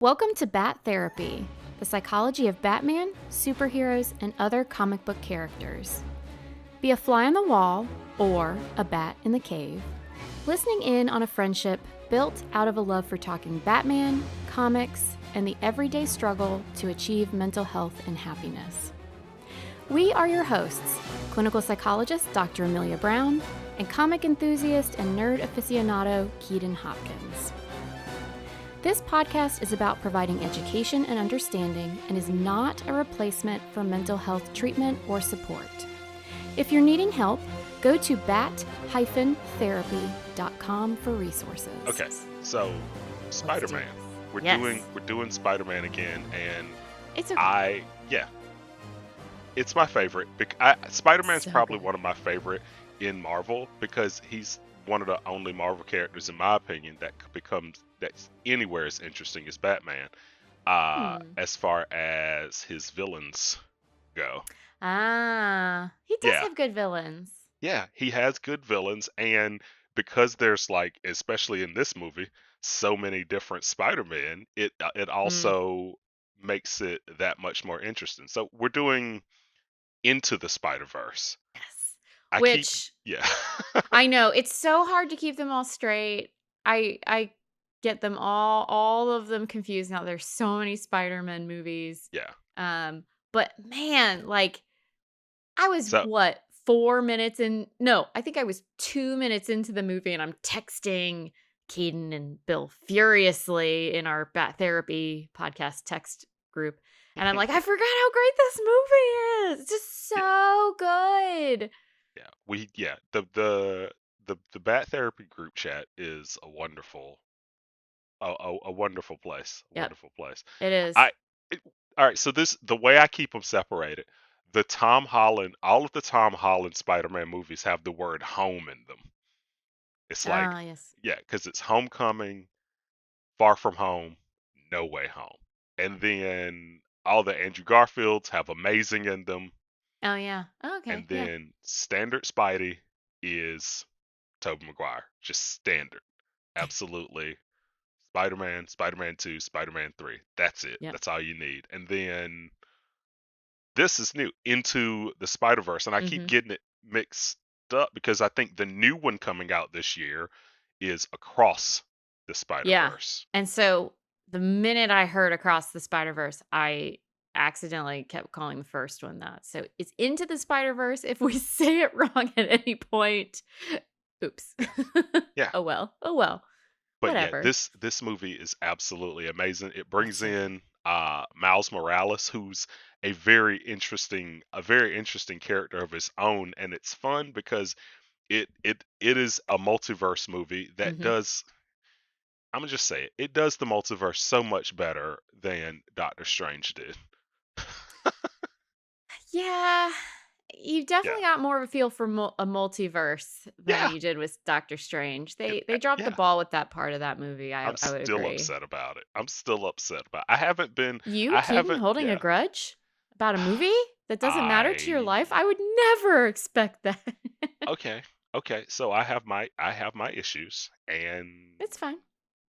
Welcome to Bat Therapy, the psychology of Batman, superheroes, and other comic book characters. Be a fly on the wall or a bat in the cave, listening in on a friendship built out of a love for talking Batman, comics, and the everyday struggle to achieve mental health and happiness. We are your hosts, clinical psychologist Dr. Amelia Brown, and comic enthusiast and nerd aficionado Keaton Hopkins. This podcast is about providing education and understanding and is not a replacement for mental health treatment or support. If you're needing help, go to bat-therapy.com for resources. Okay, so Spider-Man. We're doing Spider-Man again, and It's okay. it's my favorite. Spider-Man's So probably good. one of my favorite in Marvel because he's one of the only Marvel characters, in my opinion, that's anywhere as interesting as Batman. As far as his villains go, He does yeah, have good villains. yeah, he has good villains, and because there's especially in this movie, so many different Spider-Man, it Mm, also makes it that much more interesting. So we're doing Into the Spider-Verse. yes. I keep, Which yeah, I know it's so hard to keep them all straight. I get them all of them confused now. There's so many Spider-Man movies. yeah. Um, but man, like I was So what, 4 minutes in no, I think I was 2 minutes into the movie and I'm texting Keaton and Bill furiously in our Bat Therapy podcast text group. And I'm like, I forgot how great this movie is. It's just yeah, so good. the Bat Therapy group chat is a wonderful place, Yep, wonderful place. it is. I it, all right, so the way I keep them separated, all of the Tom Holland Spider-Man movies have the word home in them. It's like, Ah, yes. yeah, because it's Homecoming, Far From Home, No Way Home, and then all the Andrew Garfields have Amazing in them, Oh, yeah. Oh, and okay, yeah. then standard Spidey is Tobey Maguire, just standard, absolutely. Spider-Man, Spider-Man 2, Spider-Man 3. That's it. Yep. That's all you need. And then this is new, Into the Spider-Verse, and I keep Mhm. getting it mixed up because I think the new one coming out this year is Across the Yeah. Spider-Verse. And so the minute I heard Across the Spider-Verse, I accidentally kept calling the first one that. So it's Into the Spider-Verse. If we say it wrong at any point, oops. Yeah. Yeah. Oh well. Oh well. But yeah, Whatever. this movie is absolutely amazing. It Oh, it's brings so good. in Miles Morales, who's a very interesting character of his own, and it's fun because it is a multiverse movie that Mhm. does, I'm gonna just say it, it does the multiverse so much better than Doctor Strange did. Yeah. You Yeah. definitely got more of a feel for a multiverse than Yeah. you did with Doctor Strange. It, They dropped the yeah. ball with that part of that movie. I'm I would still agree. upset about it. I'm still upset about it. I haven't been You, I Keaton, haven't holding a yeah. grudge about a movie that doesn't matter to your I life? I would never expect that. Okay. Okay. So I have my issues, and It's fine.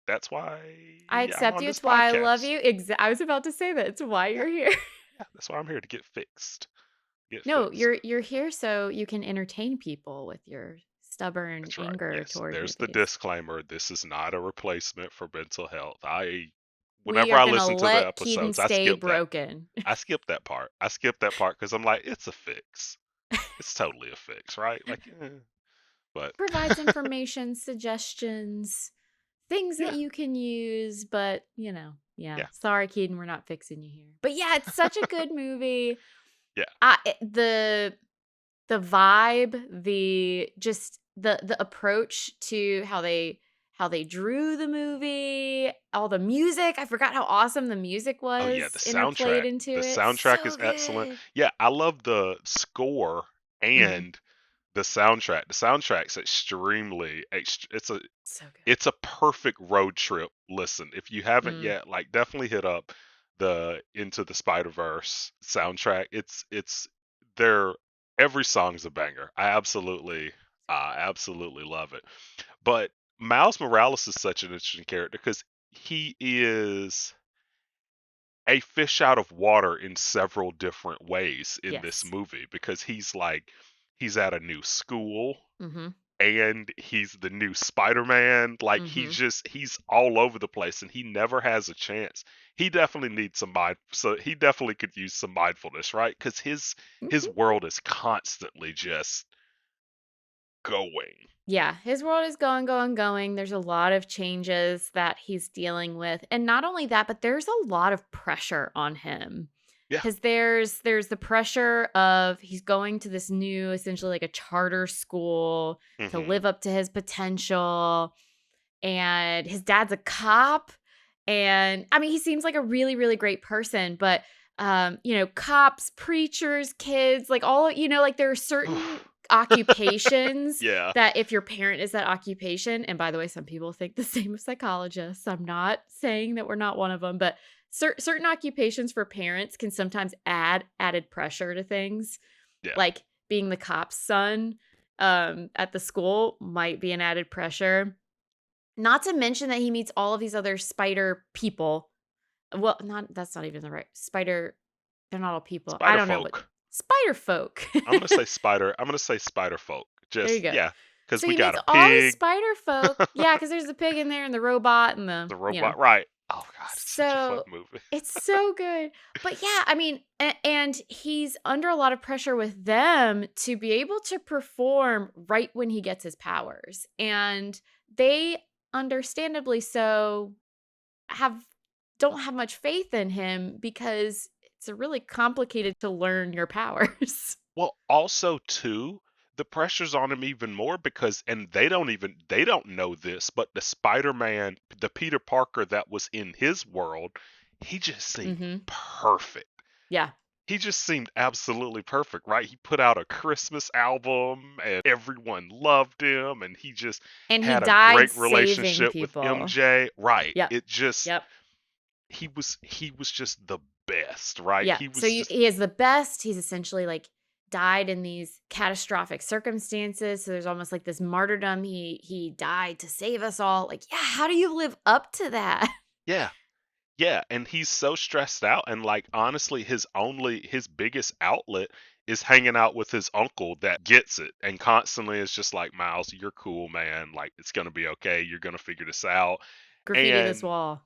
that's why I I'm accept on you. this It's why I love podcast. you. I was about to say that. It's why Yeah. you're here. Yeah. That's why I'm here to get fixed. Get No, fixed. you're here so you can entertain people with your stubborn That's right. anger Yes. toward There's the movies. disclaimer. This is not a replacement for mental health. We Whenever are I gonna listen to the let Keaton episodes, I stay skip that. broken. I skip that part. I skip that part because I'm like, it's a fix. It's totally a fix, right? But Provides information, suggestions, things that yeah, you can use, but yeah. yeah, Sorry, Keaton, we're not fixing you here. But yeah, it's such a good movie. yeah. The vibe, the just the approach to how they drew the movie, all the music. I forgot how awesome the music Oh yeah, was interplayed into The it. soundtrack is So excellent. good. Yeah, I love the score Mhm. and the soundtrack. The soundtrack's extremely So good. it's a perfect road trip listen. If you haven't Mm. yet, definitely hit up the Into the Spider-Verse soundtrack. It's there every song's a banger. I absolutely love it. But Miles Morales is such an interesting character because he is a fish out of water in several different ways in this Yes. movie, because he's at a new school, Mm-hmm. and he's the new Spider-Man. Like, Mm-hmm. he's all over the place, and he never has a chance. He definitely needs some so he definitely could use some mindfulness, right? Because his Mm-hmm. world is constantly just going. Yeah, his world is going, going, going. There's a lot of changes that he's dealing with. And not only that, but there's a lot of pressure on him. Yeah. Cuz there's the pressure of he's going to this new essentially like a charter school to Hmm. live up to his potential, and his dad's a cop, and I mean he seems like a really really great person, but cops, preachers, kids, like all, like there are certain occupations Yeah. that if your parent is that occupation, and by the way some people think the same of psychologists, I'm not saying that we're not one of them, but certain occupations for parents can sometimes add added pressure to things, Yeah. like being the cop's son at the school might be an added pressure. Not to mention that he meets all of these other spider people. Well, not that's not even the right spider. They're not all people. I Spider don't know, but folk. spider folk. I'm gonna say spider folk. There you Just, go. yeah, because So we he got meets a all these pig, spider folk. Yeah, because there's the pig in there and the robot and the robot, right? Oh god, it's such a fun so movie. it's so good. But yeah, I mean, and he's under a lot of pressure with them to be able to perform right when he gets his powers. And they understandably so have don't have much faith in him because it's a really complicated to learn your powers. Well, also too, the pressure's on him even more because, and they don't know this, but the Spider-Man, the Peter Parker that was in his world, he just seemed Mhm. perfect. Yeah. He just seemed absolutely perfect, right? He put out a Christmas album and everyone loved him, and he just And he had a died great saving relationship with people. MJ. Right. Yep. It just Yep. he was just the best, right? Yeah. He So was just, he is the best. He's essentially like died in these catastrophic circumstances. So there's almost like this martyrdom. He died to save us all. Like, yeah, how do you live up to that? yeah. Yeah, and he's so stressed out, and like honestly his biggest outlet is hanging out with his uncle that gets it and constantly is just like, "Miles, you're cool, man. Like, it's going to be okay. You're going to figure this out." Graffiti this And wall.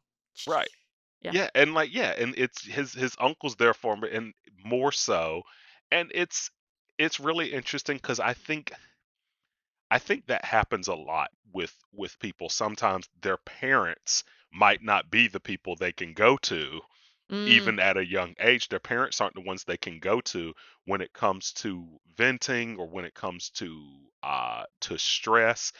right. Yeah. Yeah, and like, yeah, and it's his uncle's there for him, and more so. And it's really interesting cuz I think that happens a lot with people. Sometimes their parents might not be the people they can go to Mm, even at a young age. Their parents aren't the ones they can go to when it comes to venting or when it comes to stress.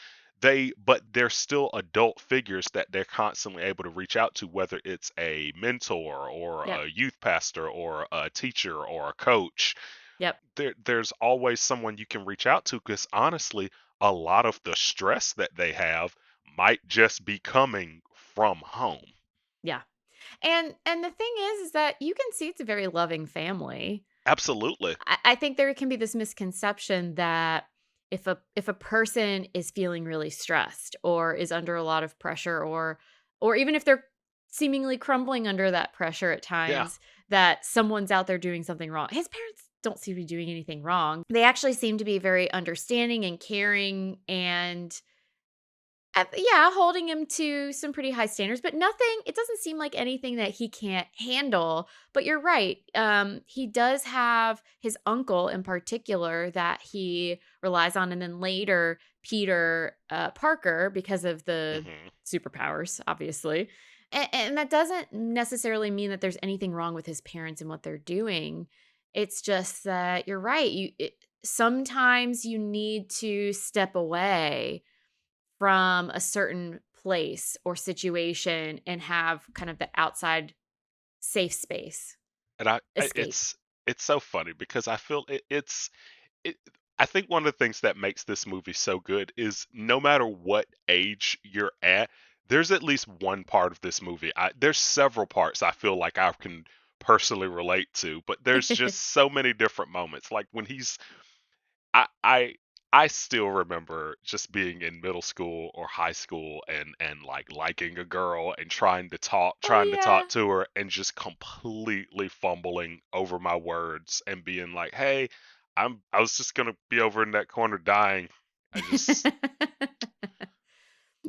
But they're still adult figures that they're constantly able to reach out to, whether it's a mentor or yep. a youth pastor or a teacher or a coach. Yep. There's always someone you can reach out to, because honestly, a lot of the stress that they have might just be coming from home. Yeah. And the thing is that you can see it's a very loving family. Absolutely. I think there can be this misconception that if a person is feeling really stressed or is under a lot of pressure, or even if they're seemingly crumbling under that pressure at Yeah. times, that someone's out there doing something wrong. His parents don't seem to be doing anything wrong. They actually seem to be very understanding and caring, and yeah, holding him to some pretty high standards, but nothing, it doesn't seem like anything that he can't handle. But you're right. He does have his uncle in particular that he relies on. And then later, Peter Parker, because of the Hmm. superpowers, obviously. And that doesn't necessarily mean that there's anything wrong with his parents and what they're doing. It's just that you're right. Sometimes you need to step away from a certain place or situation and have kind of the outside safe space And escape. it's so funny because I feel it. I think one of the things that makes this movie so good is no matter what age you're at, there's at least one part of this movie. There's several parts I feel like I can personally relate to, but there's just so many different moments. Like when he's, I I still remember just being in middle school or high school and like liking a girl and Oh trying to yeah. talk to her and just completely fumbling over my words and being like, "Hey, I was just gonna be over in that corner dying. I just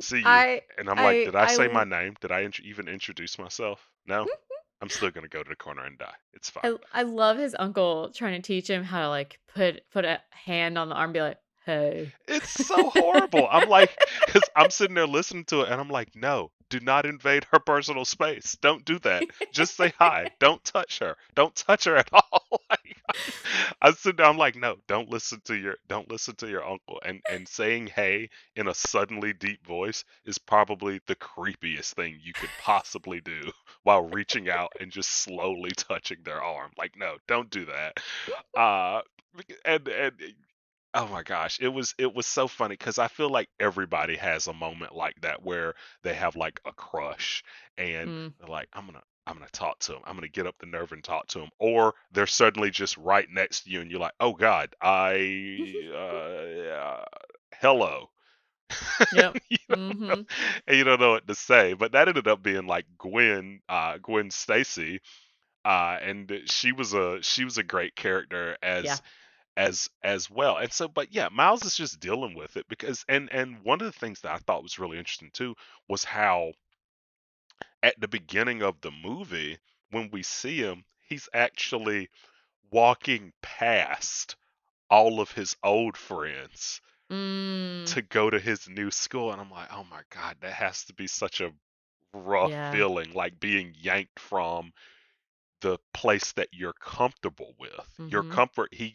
see you." I And I'm like, I "Did I I say my l- name? Did I even introduce myself? No. I'm still gonna go to the corner and die. It's fine." I love his uncle trying to teach him how to like put a hand on the arm and be like, "Hey." It's so horrible. I'm like, because I'm sitting there listening to it, and I'm like, no, do not invade her personal space. Don't do that. Just say hi. Don't touch her. Don't touch her at all. Like, I sit there, I'm like, no, don't listen to your uncle. And saying hey in a suddenly deep voice is probably the creepiest thing you could possibly do while reaching out and just slowly touching their arm. Like, no, don't do that. Uh, and Oh my gosh, it was so funny because I feel like everybody has a moment like that where they have like a crush and Mm. they're like, I'm gonna talk to him. I'm gonna get up the nerve and talk to him. Or they're suddenly just right next to you and you're like, oh God, hello. Yep. You don't know, Mhm. and you don't know what to say. But that ended up being like Gwen Stacy, and she was a great character Yeah. as well. And so, but yeah, Miles is just dealing with it because and one of the things that I thought was really interesting too was how at the beginning of the movie when we see him, he's actually walking past all of his old friends Mm. to go to his new school, and I'm like, "Oh my god, that has to be such a rough Yeah. feeling, like being yanked from the place that you're comfortable with. Your Mhm. comfort he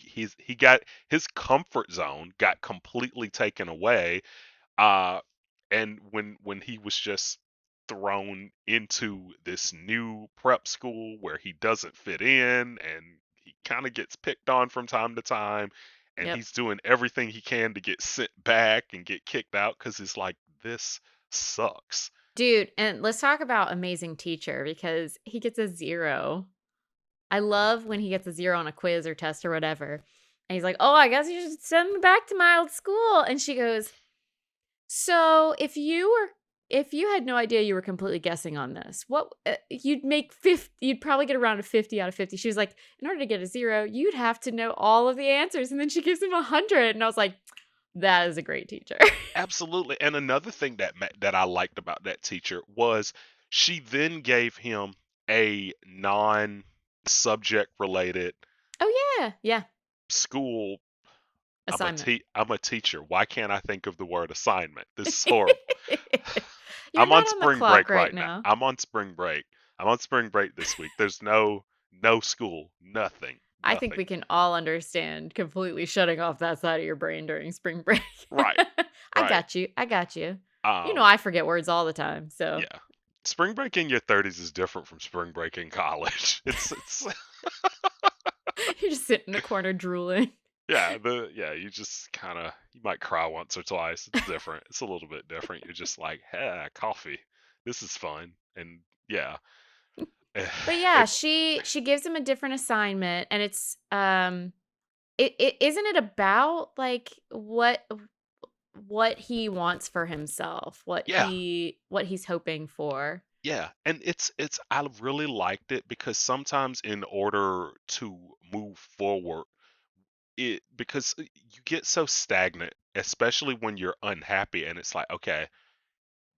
got his comfort zone got completely taken away. Uh and when he was just thrown into this new prep school where he doesn't fit in and he kind of gets picked on from time to time and Yep. he's doing everything he can to get sent back and get kicked out cuz it's like this sucks. Dude, and let's talk about amazing teacher because he gets a 0. I love when he gets a 0 on a quiz or test or whatever. And he's like, "Oh, I guess you should send me back to my old school." And she goes, "So, if you had no idea you were completely guessing on this, what you'd make 50, you'd probably get around a 50 out of 50." She was like, "In order to get a 0, you'd have to know all of the answers." And then she gives him 100, and I was like, "That is a great teacher." Absolutely. And another thing that I liked about that teacher was she then gave him a non-subject related Oh yeah, yeah. school. Assignment. I'm a teacher. Why can't I think of the word assignment? This is horrible. You're I'm on not on the spring clock break right right now. now. I'm on spring break. I'm on spring break this week. There's no school, nothing, I think nothing. we can all understand completely shutting off that side of your brain during spring break. Right, I right. got you. I got you. You know, Um, I forget words all the time. So yeah. Spring break in your 30s is different from spring break in college. It's you're just sitting in a corner drooling. yeah, you just kind of you might cry once or twice. It's different. It's a little bit different. You're just like, "Hey, coffee. This is fun." And yeah. But yeah, It she gives him a different assignment, and it's it isn't it about like what he wants for himself, yeah, what he's hoping for. yeah. And it's I really liked it because sometimes in order to move forward, it because you get so stagnant, especially when you're unhappy and it's like, "Okay,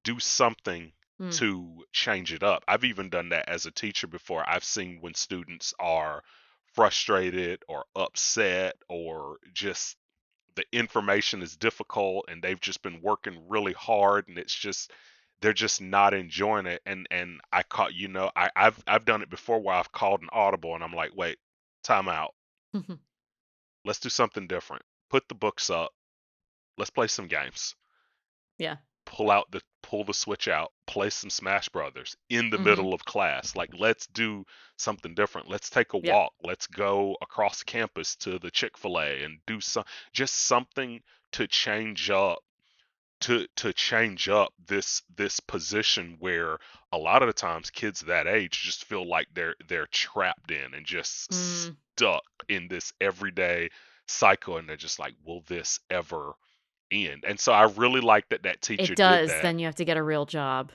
do something Mm, to change it up." I've even done that as a teacher before. I've seen when students are frustrated or upset or just the information is difficult and they've just been working really hard and it's just they're just not enjoying it and I caught I've done it before where I've called an audible and I'm like, wait, time out. Let's do something different. Put the books up. Let's play some games. yeah. Pull the switch out, play some Smash Brothers in the Mhm. middle of class. Like, let's do something different. Let's take a Yep. walk. Let's go across campus to the Chick-fil-A and do just something to change up to change up this position where a lot of the times kids that age just feel like they're trapped in and just Mm, stuck in this everyday cycle, and they're just like, will this ever end? And so I really like that that teacher It did does. that. Then you have to get a real job.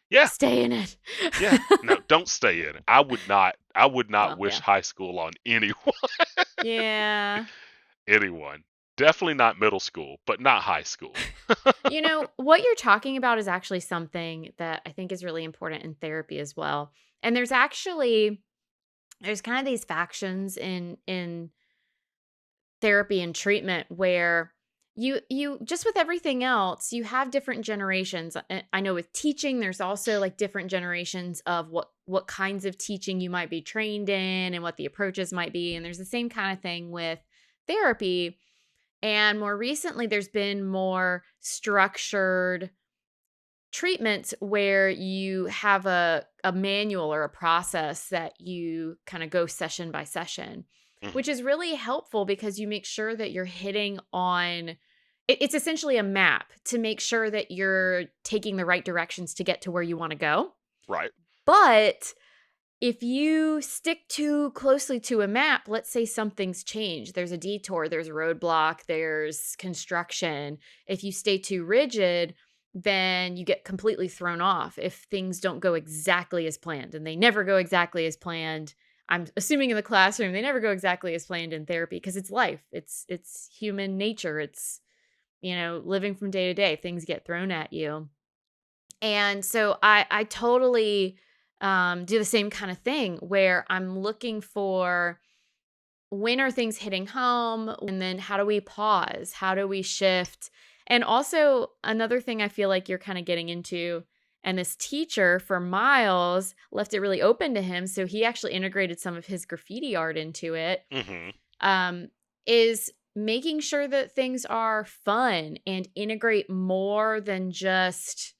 Yeah, Stay in it. yeah. No, don't stay in it. I would not Well, wish yeah. high school on anyone. Yeah. Anyone. Definitely not middle school, but not high school. You know, what you're talking about is actually something that I think is really important in therapy as well. And there's kind of these factions in therapy and treatment where you just with everything else, you have different generations. I know with teaching there's also like different generations of what kinds of teaching you might be trained in and what the approaches might be, and there's the same kind of thing with therapy. And more recently there's been more structured treatments where you have a manual or a process that you kind of go session by session, Mhm. which is really helpful because you make sure that you're hitting on it's essentially a map to make sure that you're taking the right directions to get to where you want to go. Right. But if you stick too closely to a map, let's say something's changed, there's a detour, there's a roadblock, there's construction. If you stay too rigid, then you get completely thrown off if things don't go exactly as planned. And they never go exactly as planned. I'm assuming in the classroom, they never go exactly as planned in therapy because it's life. It's human nature. It's, living from day to day, things get thrown at you. And so I totally do the same kind of thing where I'm looking for when are things hitting home, and then how do we pause? How do we shift? And also another thing I feel like you're kind of getting into, and this teacher for Miles left it really open to him, so he actually integrated some of his graffiti art into it. Mhm. Um, is making sure that things are fun and integrate more than just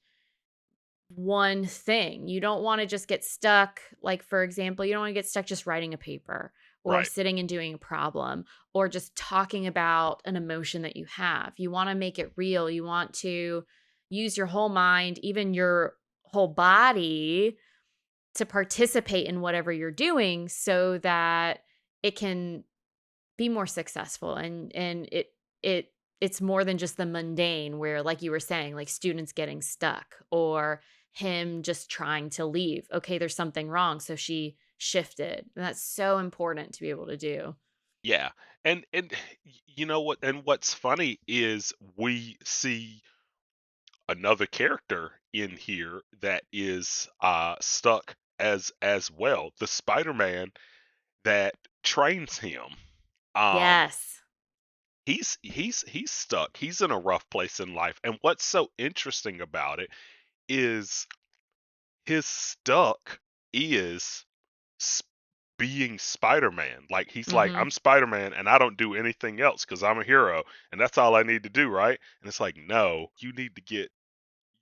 one thing. You don't want to just get stuck. Like, for example, you don't want to get stuck just writing a paper or Right. sitting and doing a problem or just talking about an emotion that you have. You want to make it real. You want to use your whole mind, even your whole body to participate in whatever you're doing so that it can be more successful, and it's more than just the mundane where, like you were saying, like students getting stuck or him just trying to leave. Okay, there's something wrong, so she shifted. And that's so important to be able to do. Yeah. And you know what, and what's funny is we see another character in here that is stuck as well. The Spider-Man that trains him. Um Yes. he's stuck. He's in a rough place in life. And what's so interesting about it is his stuck is s- being Spider-Man. Like he's like, Mhm. I'm Spider-Man and I don't do anything else because I'm a hero and that's all I need to do, right? And it's like, no, you need to get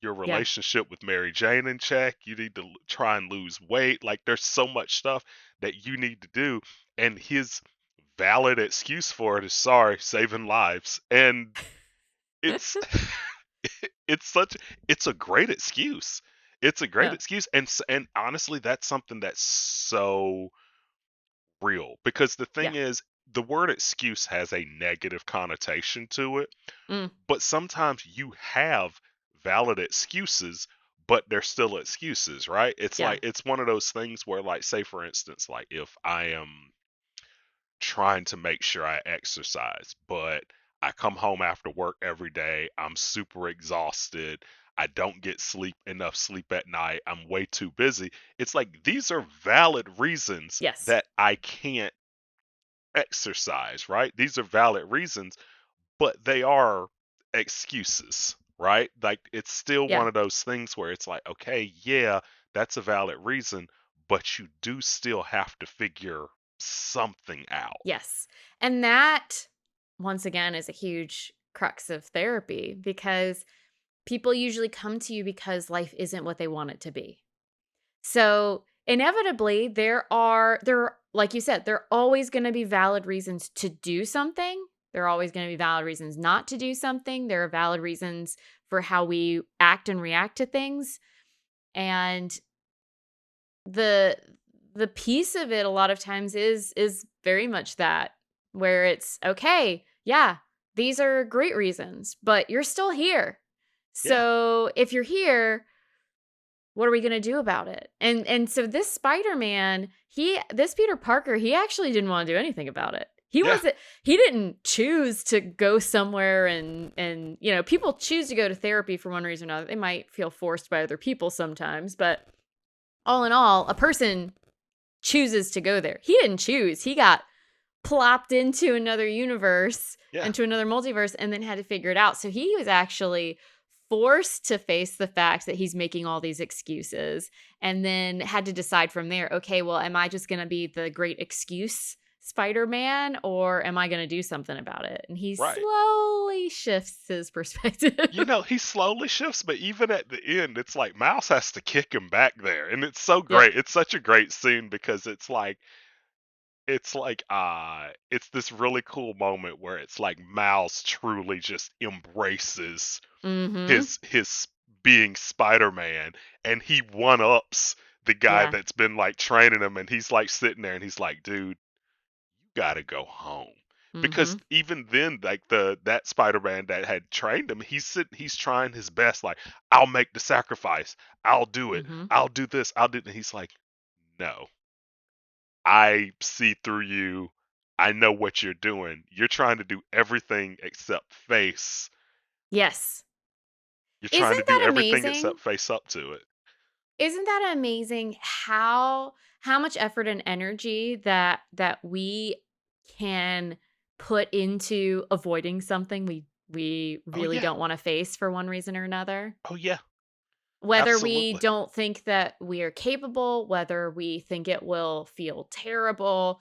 your Yeah. relationship with Mary Jane in check. You need to try and lose weight. Like there's so much stuff that you need to do. And his valid excuse for it is sorry, saving lives. And it's it's such it's a great excuse. It's a great Yeah. excuse, and and honestly, that's something that's so real because the Yeah. thing is, the word excuse has a negative connotation to it, Mm. but sometimes you have valid excuses, but they're still excuses, right? It's Yeah. like it's one of those things where, like, say for instance, like if I am trying to make sure I exercise, but I come home after work every day. I'm super exhausted. I don't get enough sleep at night. I'm way too busy. It's like these are valid reasons Yes. that I can't exercise, right? These are valid reasons, but they are excuses, right? Like it's still one Yeah. of those things where it's like, okay, yeah, that's a valid reason, but you do still have to figure something out. Yes. And that, once again, is a huge crux of therapy because people usually come to you because life isn't what they want it to be. So, inevitably, there like you said, there are always going to be valid reasons to do something. There are always going to be valid reasons not to do something. There are valid reasons for how we act and react to things. And the the piece of it a lot of times is very much that. where it's okay, yeah, these are great reasons, but you're still here. Yeah. So if you're here, what are we going to do about it? And so this Spider-Man, this Peter Parker, he actually didn't want to do anything about it. Yeah. He didn't choose to go somewhere and people choose to go to therapy for one reason or another. They might feel forced by other people sometimes, but all in all, a person chooses to go there. He didn't choose. He got plopped into another universe, Yeah. into another multiverse, and then had to figure it out. So he was actually forced to face the fact that he's making all these excuses, and then had to decide from there, okay, well, am I just going to be the great excuse Spider-Man, or am I going to do something about it? And he Right. slowly shifts his perspective. He slowly shifts, but even at the end, it's like Miles has to kick him back there. And it's so Yep. great. It's such a great scene because it's this really cool moment where it's like Miles truly just embraces Mm-hmm. his being Spider-Man, and he one-ups the guy Yeah. that's been like training him, and he's like sitting there and he's like, dude, you gotta go home. Because Mm-hmm. even then, like that Spider-Man that had trained him, he's trying his best, like, I'll make the sacrifice, I'll do it, Mm-hmm. I'll do this, I'll do, and he's like, no, I see through you. I know what you're doing. You're trying to do everything except face. Yes. You're trying to Isn't do that everything amazing? except face up to it. Isn't that amazing how much effort and energy that we can put into avoiding something we Oh really yeah. don't want to face for one reason or another? Oh yeah. Whether we Absolutely. don't think that we are capable, whether we think it will feel terrible,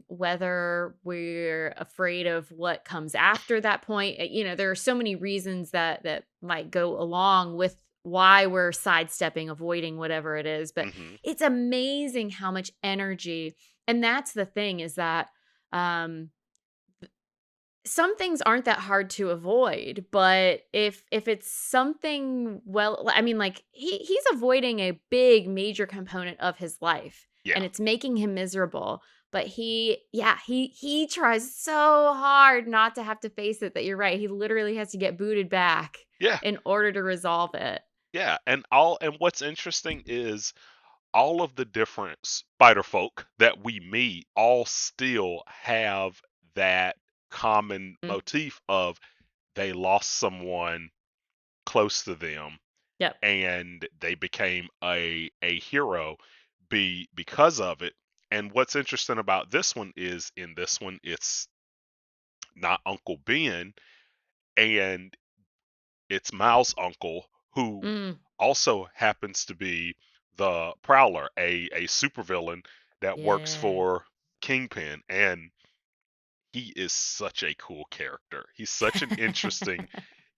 whether we're afraid of what comes after that point. There are so many reasons that might go along with why we're sidestepping, avoiding whatever it is. But Mhm. it's amazing how much energy, and that's the thing is that um some things aren't that hard to avoid, but if it's something, well, I mean, like he's avoiding a big major component of his life, Yeah. and it's making him miserable. But he tries so hard not to have to face it, that you're right. He literally has to get booted back Yeah. in order to resolve it. Yeah. And what's interesting is all of the different spider folk that we meet all still have that common Mm, motif of they lost someone close to them yep. and they became a hero because of it. And what's interesting about this one is in this one it's not Uncle Ben, and it's Miles' uncle, who Mm, also happens to be the Prowler, a supervillain that works yeah. for Kingpin. And he is such a cool character. He's such an interesting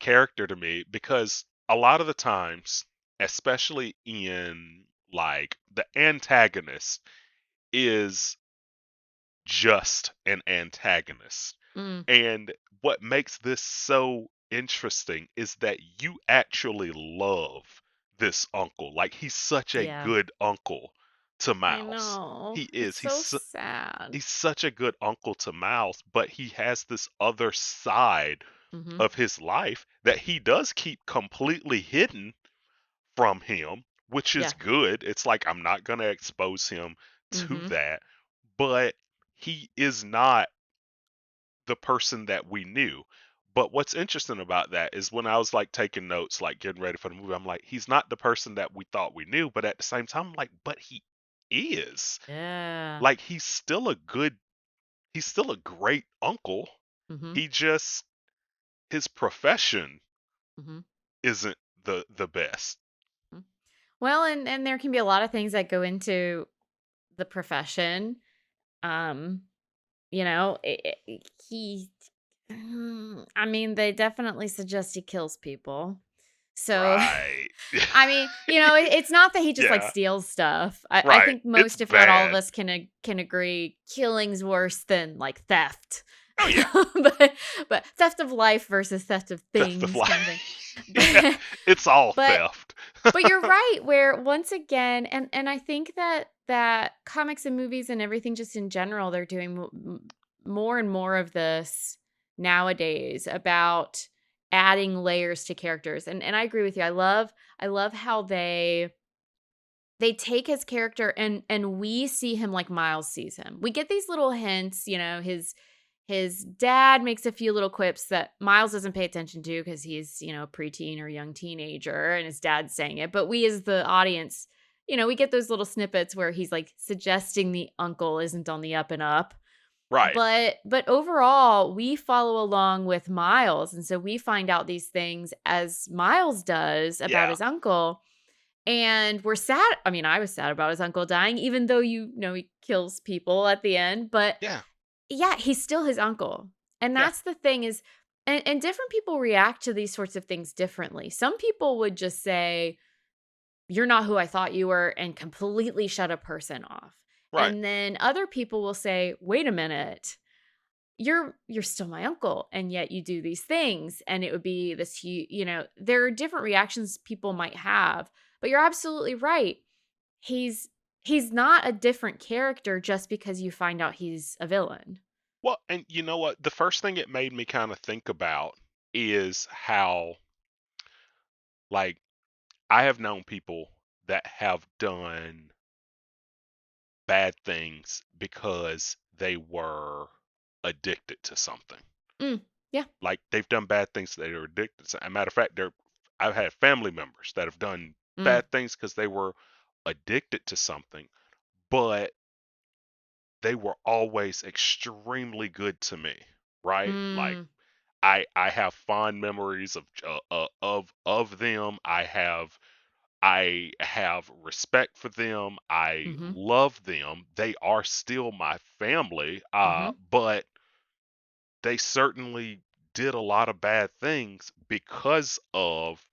character to me because a lot of the times, especially in like the antagonist is just an antagonist. Mm, And what makes this so interesting is that you actually love this uncle. Like he's such a yeah. good uncle to I Miles. know. He It's is. so sad. He's such a good uncle to Miles, but he has this other side Mm-hmm. of his life that he does keep completely hidden from him, which is Yeah. good. It's like I'm not going to expose him to Mm-hmm. that, but he is not the person that we knew. But what's interesting about that is when I was like taking notes, like getting ready for the movie, I'm like, he's not the person that we thought we knew, but at the same time, I'm like, but he is. Yeah. Like he's still a great uncle. Mm-hmm. He just his profession Mm-hmm. isn't the best. Well, and there can be a lot of things that go into the profession. Um, he I mean, they definitely suggest he kills people. So, Right. I mean, it's not that he just like Yeah. steals stuff. I Right. think It's most, if not all of bad. us, can agree killing's worse than like theft. Oh yeah. but theft of life versus theft of Theft of things kind of thing. life. Yeah. It's all But theft. But you're right, where once again, and I think that comics and movies and everything just in general, they're doing more and more of this nowadays about adding layers to characters. And I agree with you. I love how they take his character and we see him like Miles sees him. We get these little hints, his dad makes a few little quips that Miles doesn't pay attention to because he's, a preteen or young teenager and his dad's saying it. But we as the audience, we get those little snippets where he's like suggesting the uncle isn't on the up and up. Right. But overall, we follow along with Miles. And so we find out these things as Miles does about Yeah. his uncle. And we're sad. I mean, I was sad about his uncle dying, even though he kills people at the end. But Yeah. yeah, he's still his uncle. And Yeah. that's the thing is, and different people react to these sorts of things differently. Some people would just say, "You're not who I thought you were," and completely shut a person off. Right. And then other people will say, "Wait a minute. You're still my uncle, and yet you do these things." And it would be this there are different reactions people might have. But you're absolutely right. He's he's not a different character just because you find out he's a villain. Well, and you know what? The first thing it made me kind of think about is how, like, I have known people that have done bad things because they were addicted to something. Mm, yeah. Like, they've done bad things they were addicted to. As a matter of fact, I've had family members that have done Mm, bad things because they were addicted to something, but they were always extremely good to me, right? Like, mm, I have fond memories of them. I have respect for them. I mhm, love them. They are still my family. mhm. But they certainly did a lot of bad things because of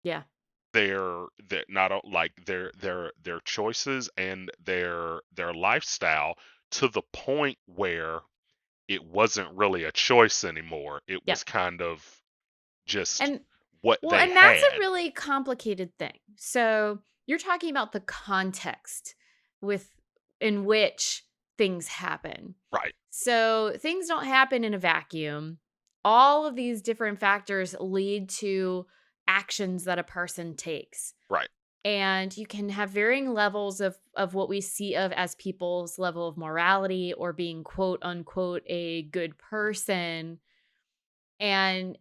Yeah. their not like their choices and their lifestyle, to the point where it wasn't really a choice anymore. It Yeah. was kind of just And what well, they and that's a had. really complicated thing. So, you're talking about the context with in which things happen. Right. So, things don't happen in a vacuum. All of these different factors lead to actions that a person takes. Right. And you can have varying levels of what we see of as people's level of morality or being quote unquote a good person. And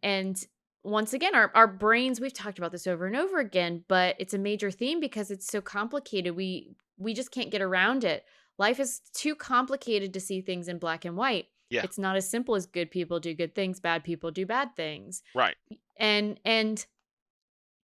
once again, our brains, we've talked about this over and over again, but it's a major theme because it's so complicated. We just can't get around it. Life is too complicated to see things in black and white. Yeah. It's not as simple as good people do good things, bad people do bad things. Right. And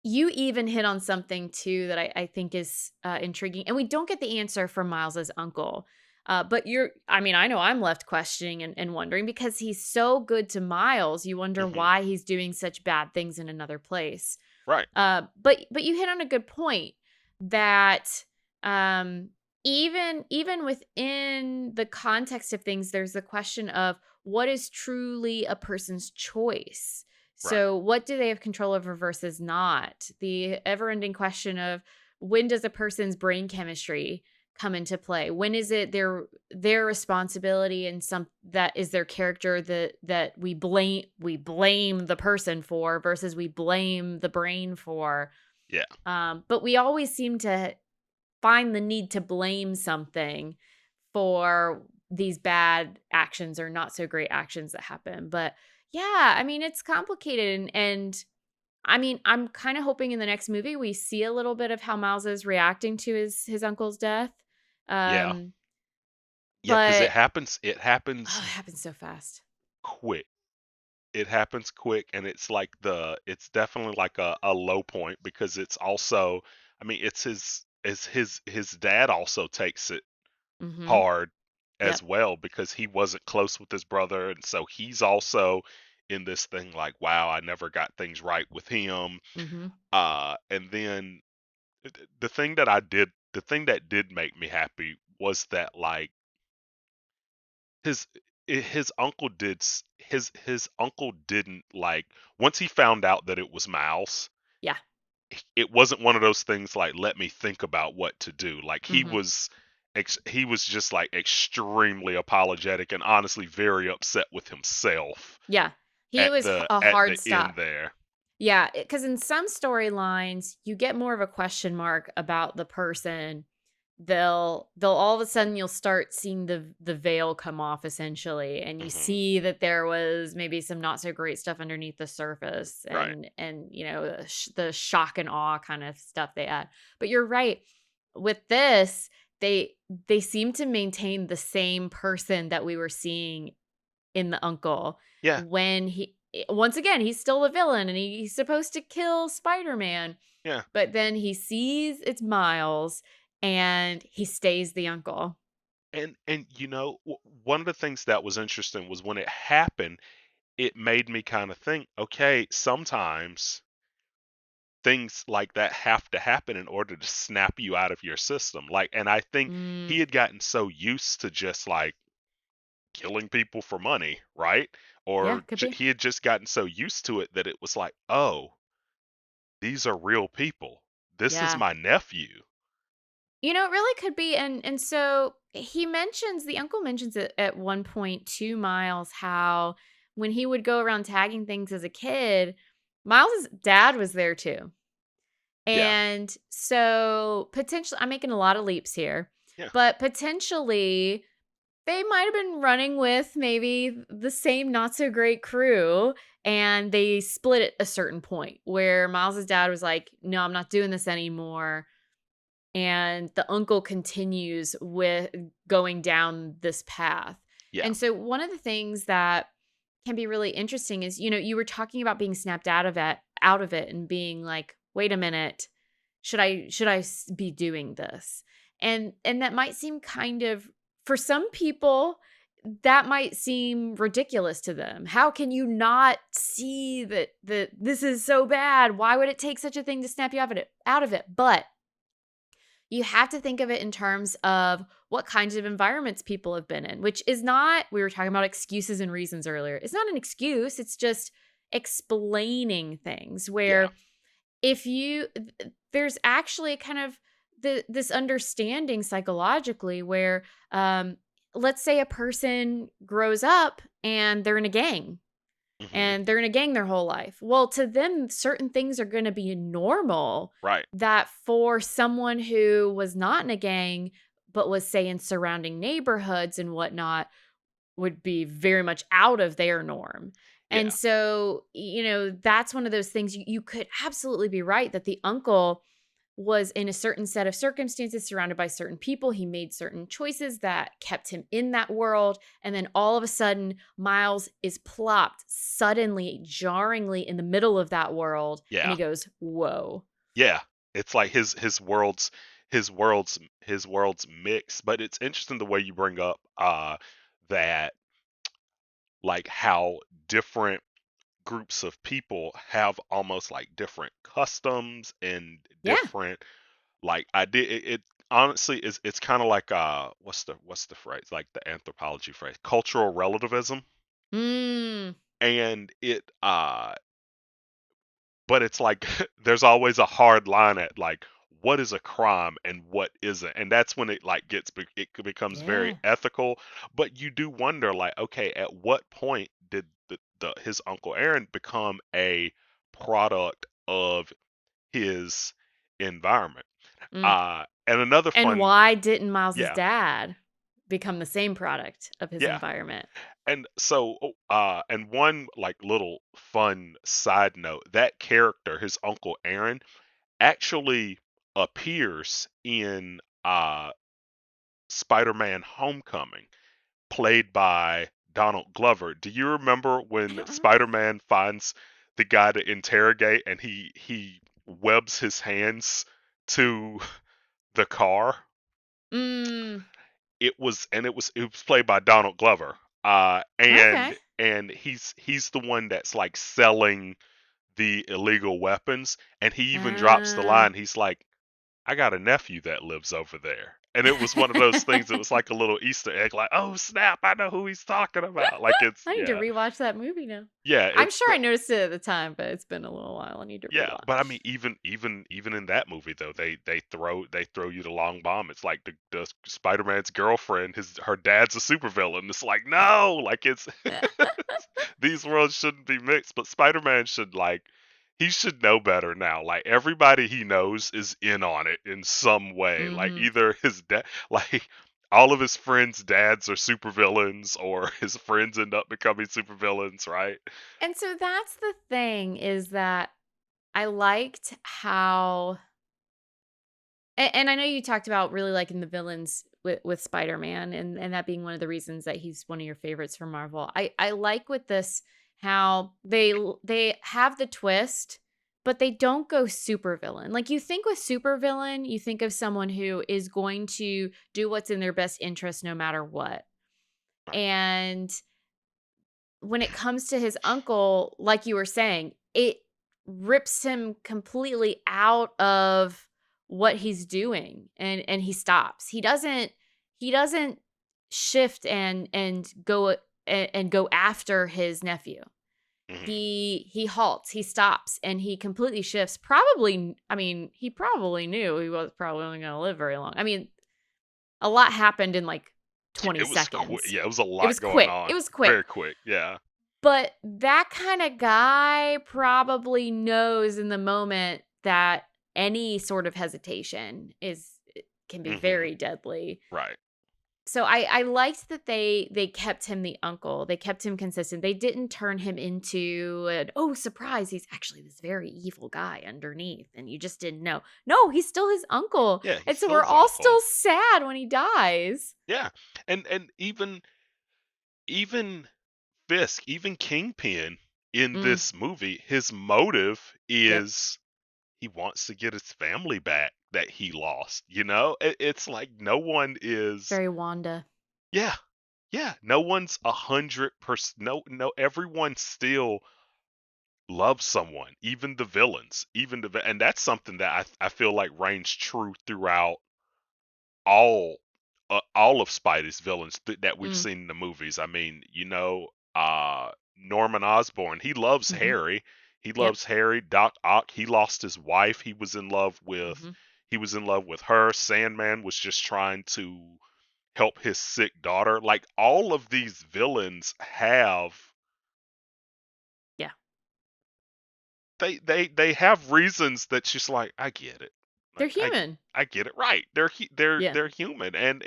you even hit on something too that I think is intriguing, and we don't get the answer from Miles's uncle. But I know I'm left questioning and wondering because he's so good to Miles. You wonder Hmm. why he's doing such bad things in another place. Right. But you hit on a good point that um, even within the context of things, there's the question of what is truly a person's choice. Right. So, what do they have control over versus not? The ever ending question of when does a person's brain chemistry come into play? When is it their responsibility and some that is their character that we blame the person for versus we blame the brain for? Yeah. But we always seem to find the need to blame something for these bad actions or not so great actions that happen. But yeah, I mean, it's complicated. And I mean, I'm kind of hoping in the next movie we see a little bit of how Miles is reacting to his uncle's death. Yeah. Um, Yeah. Because it but happens. It oh, happens it happens so fast. quick. It happens quick, and it's definitely like a low point, because it's also, I mean, his dad also takes it Mm-hmm. hard as Yep. well, because he wasn't close with his brother, and so he's also in this thing like, wow, I never got things right with him. Mm-hmm. And then the thing that did make me happy was that, like, his his uncle his uncle didn't, like, once he found out that it was Mouse, Yeah. it wasn't one of those things like, let me think about what to do. Like, he Mm-hmm. was he was just like extremely apologetic and honestly very upset with himself Yeah. He was a at hard the end stop. there. Yeah, because in some storylines, you get more of a question mark about the person. They'll all of a sudden you'll start seeing the veil come off essentially, and you Hmm. see that there was maybe some not so great stuff underneath the surface, Right. and you know the shock and awe kind of stuff they add. But you're right. With this, they they seem to maintain the same person that we were seeing in the uncle Yeah. when once again, he's still a villain and he's supposed to kill Spider-Man, Yeah. but then he sees it's Miles and he stays the uncle. And one of the things that was interesting was when it happened, it made me kind of think, okay, sometimes things like that have to happen in order to snap you out of your system. Like, and I think he Mm, had gotten so used to just like killing people for money, right? yeah, Or could be. he had just gotten so used to it that it was like, oh, these are real people. This is Yeah. my nephew. You know, it really could be, and so he mentions the uncle mentions it at one point to Miles how when he would go around tagging things as a kid, Miles's dad was there too. Yeah. And so potentially, I'm making a lot of leaps here, Yeah. but potentially they might have been running with maybe the same not so great crew, and they split at a certain point where Miles's dad was like, "No, I'm not doing this anymore." And the uncle continues with going down this path. Yeah. And so one of the things that can be really interesting is, you know, you were talking about being snapped out of it and being like, "Wait a minute, should I be doing this?" And that might seem kind of, for some people, that might seem ridiculous to them. How can you not see that this is so bad? Why would it take such a thing to snap you out of it? But you have to think of it in terms of what kinds of environments people have been in, which is not, we were talking about excuses and reasons earlier. It's not an excuse, it's just explaining things Yeah. where if you, there's actually kind of this understanding psychologically where, let's say a person grows up and they're in a gang Hmm. and they're in a gang their whole life. Well, to them, certain things are going to be normal Right. that for someone who was not in a gang, but was, say, in surrounding neighborhoods and whatnot, would be very much out of their norm. And Yeah. so, you know, that's one of those things you could absolutely be right that the uncle was in a certain set of circumstances surrounded by certain people. He made certain choices that kept him in that world. And then all of a sudden, Miles is plopped suddenly, jarringly in the middle of that world. And Yeah. he goes, whoa. Yeah. It's like his world's mixed. But it's interesting the way you bring up that like how different groups of people have almost like different customs and Yeah. different like I did it honestly is it's kind of like what's the phrase, like the anthropology phrase, cultural relativism. Mm. And it but it's like there's always a hard line at like what is a crime and what isn't, and that's when it like becomes very Yeah. ethical. But you do wonder like, okay, at what point did his uncle Aaron become a product of his environment? Mm. And another And fun, why didn't Miles's yeah, dad become the same product of his yeah. environment? And so, and one like little fun side note, that character, his uncle Aaron, actually appears in Spider-Man Homecoming, played by Donald Glover. Do you remember I when don't remember that. Spider-Man finds the guy to interrogate and he webs his hands to the car? Mm. It was played by Donald Glover. Okay. And he's the one that's like selling the illegal weapons, and he even drops the Uh, line. He's like, I got a nephew that lives over there. And it was one of those things. It was like a little Easter egg, like, oh snap, I know who he's talking about. Like it's I need to rewatch that movie now. yeah, I'm it's sure I noticed it at the time, but it's been a little while. I need to yeah. But I rewatch. mean, even in that movie though, they throw you the long bomb. It's like the Spider-Man's girlfriend, her dad's a supervillain. It's like no, like it's these worlds shouldn't be mixed. But Spider-Man should he should know better now. Like everybody he knows is in on it in some way. Like Mm-hmm. either his dad, like all of his friends' dads are supervillains, or his friends end up becoming supervillains, right? And so that's the thing, is that I liked how, and I know you talked about really liking the villains with Spider-Man, and that being one of the reasons that he's one of your favorites from Marvel. I like with this how they have the twist, but they don't go super villain. Like, you think with super villain, you think of someone who is going to do what's in their best interest no matter what. Right. And when it comes to his uncle, like you were saying, it rips him completely out of what he's doing, and he stops. He doesn't shift and go and go after his nephew. Hmm. He halts, he stops, and he completely shifts. Probably, I mean, he probably knew he was probably only going to live very long. I mean, a lot happened in like Yeah, 20 it was quick. seconds. Yeah, it was a It lot was going quick. on. It was quick. Very quick. Yeah. But that kind of guy probably knows in the moment that any sort of hesitation can be Hmm. very deadly. Right. So I liked that they kept him the uncle. They kept him consistent. They didn't turn him into an, oh, surprise, he's actually this very evil guy underneath and you just didn't know. No, he's still his uncle. Yeah, he's And so still we're his all uncle. still sad when he dies. Yeah, and even Fisk, even Kingpin in Mm, this movie, his motive yep. is he wants to get his family back that he lost. It's like no one is. Very Wanda. Yeah, yeah. No one's 100%. No, no. Everyone still loves someone, even the villains, and that's something that I feel like reigns true throughout all all of Spidey's villains that we've Mm, seen in the movies. I mean, Norman Osborn, he loves hmm. Harry. He Yep. loves Harry. Doc Ock, he lost his wife. Hmm. He was in love with her. Sandman was just trying to help his sick daughter. Like all of these villains have Yeah. they have reasons that's just like I get it. They're Like human. I get it. Right. They're Yeah. they're human, and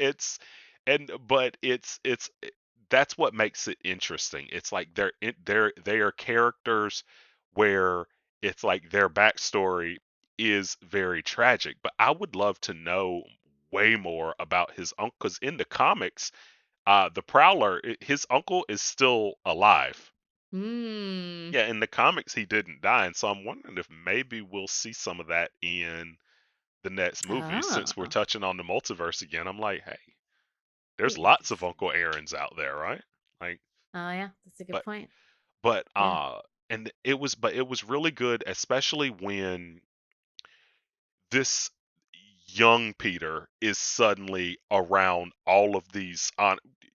that's what makes it interesting. It's like they are characters where it's like their backstory is very tragic, but I would love to know way more about his uncle, because in the comics, the Prowler, his uncle is still alive. Mm. Yeah, in the comics he didn't die, and so I'm wondering if maybe we'll see some of that in the next movie. Since we're Oh. touching on the multiverse again, I'm like, hey, there's Be lots of Uncle Aarons out there, right? Like, Oh, yeah. That's a good but point. but Yeah. and it was really good, especially when this young Peter is suddenly around all of these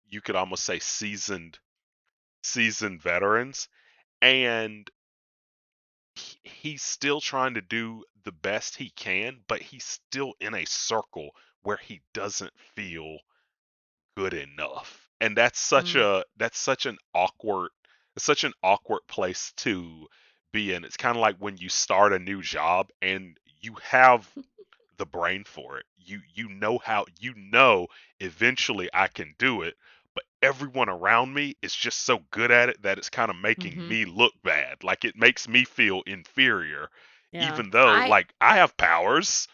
you could almost say seasoned veterans, and he's still trying to do the best he can, but he's still in a circle where he doesn't feel good enough. And Mm. that's such an awkward place to be in. It's kind of like when you start a new job and you have the brain for it. You know eventually I can do it, but everyone around me is just so good at it that it's kind of making Mhm. me look bad. Like it makes me feel inferior Yeah. even though like I have powers.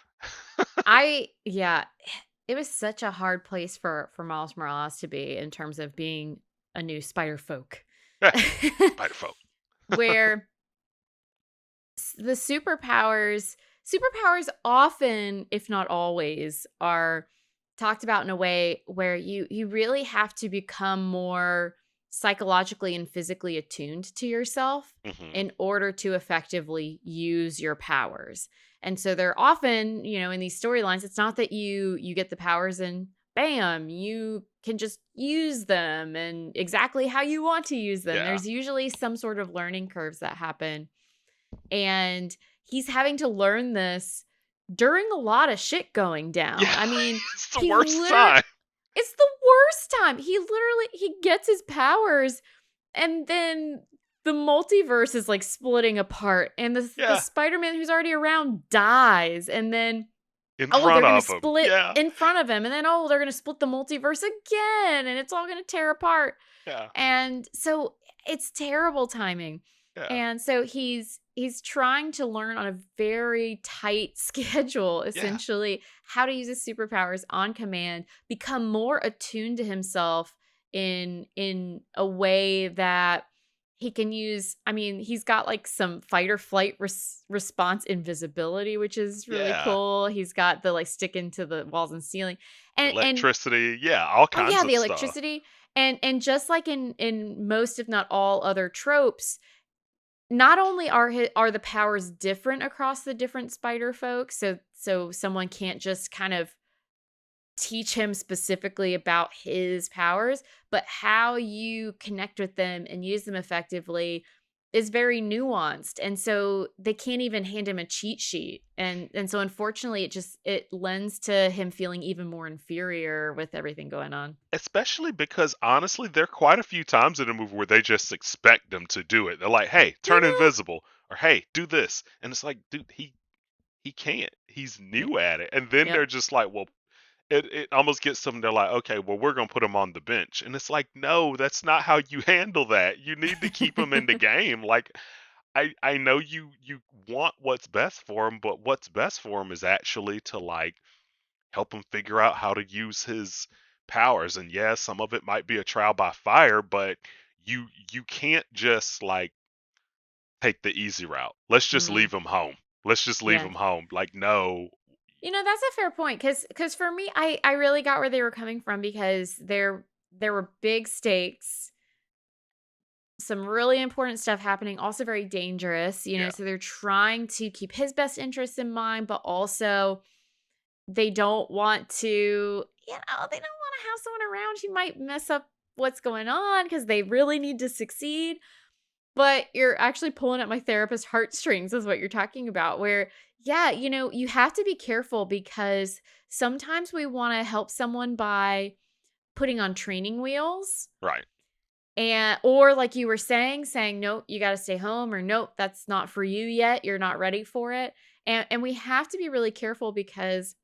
Yeah, it was such a hard place for Miles Morales to be in terms of being a new Spider Folk. Spider folk. Where the superpowers often, if not always, are talked about in a way where you really have to become more psychologically and physically attuned to yourself Hmm. in order to effectively use your powers. And so they're often, in these storylines, it's not that you get the powers and bam, you can just use them and exactly how you want to use them. Yeah. There's usually some sort of learning curves that happen. And he's having to learn this during a lot of shit going down. Yeah. I mean, It's the he worst literally time. it's the worst time. He gets his powers and then the multiverse is like splitting apart and the Yeah. Spider-Man who's already around dies and then In they're front going to of him. split Yeah. in front of him and then they're going to split the multiverse again and it's all going to tear apart. Yeah. And so it's terrible timing. Yeah. And so he's trying to learn on a very tight schedule, Yeah. essentially, how to use his superpowers on command, become more attuned to himself in a way that he can use. I mean, he's got like some fight or flight response invisibility, which is really Yeah. cool. He's got the like sticking to the walls and ceiling. And Electricity. Yeah. All oh yeah, kinds of the stuff. electricity. And just like in most if not all other tropes, not only are the powers different across the different spider folks, so someone can't just kind of teach him specifically about his powers, but how you connect with them and use them effectively is very nuanced. And so they can't even hand him a cheat sheet. And so unfortunately it lends to him feeling even more inferior with everything going on. Especially because honestly, there are quite a few times in a movie where they just expect them to do it. They're like, "Hey, They turn will. invisible," or "Hey, do this," and it's like, dude, he can't. He's Yeah. new at it, and then Yep. they're just like, "Well," it almost gets them. They're like, "Okay, well, we're gonna put him on the bench," and it's like, no, that's not how you handle that. You need to keep him in the game. Like, I know you want what's best for him, but what's best for him is actually to like help him figure out how to use his powers. And yes, some of it might be a trial by fire, but you can't just like take the easy route. Let's just Mm, leave him home. Let's just leave yeah. him home. Like, no. That's a fair point cuz for me I really got where they were coming from because there were big stakes, some really important stuff happening, also very dangerous, Yeah. so they're trying to keep his best interests in mind, but also they don't want to, they don't want to have someone around who might mess up what's going on because they really need to succeed. But you're actually pulling at my therapist's heartstrings, is what you're talking about, where, yeah, you have to be careful because sometimes we want to help someone by putting on training wheels Right. and or like you were saying, nope, you got to stay home, or nope, that's not for you yet. You're not ready for it. And we have to be really careful because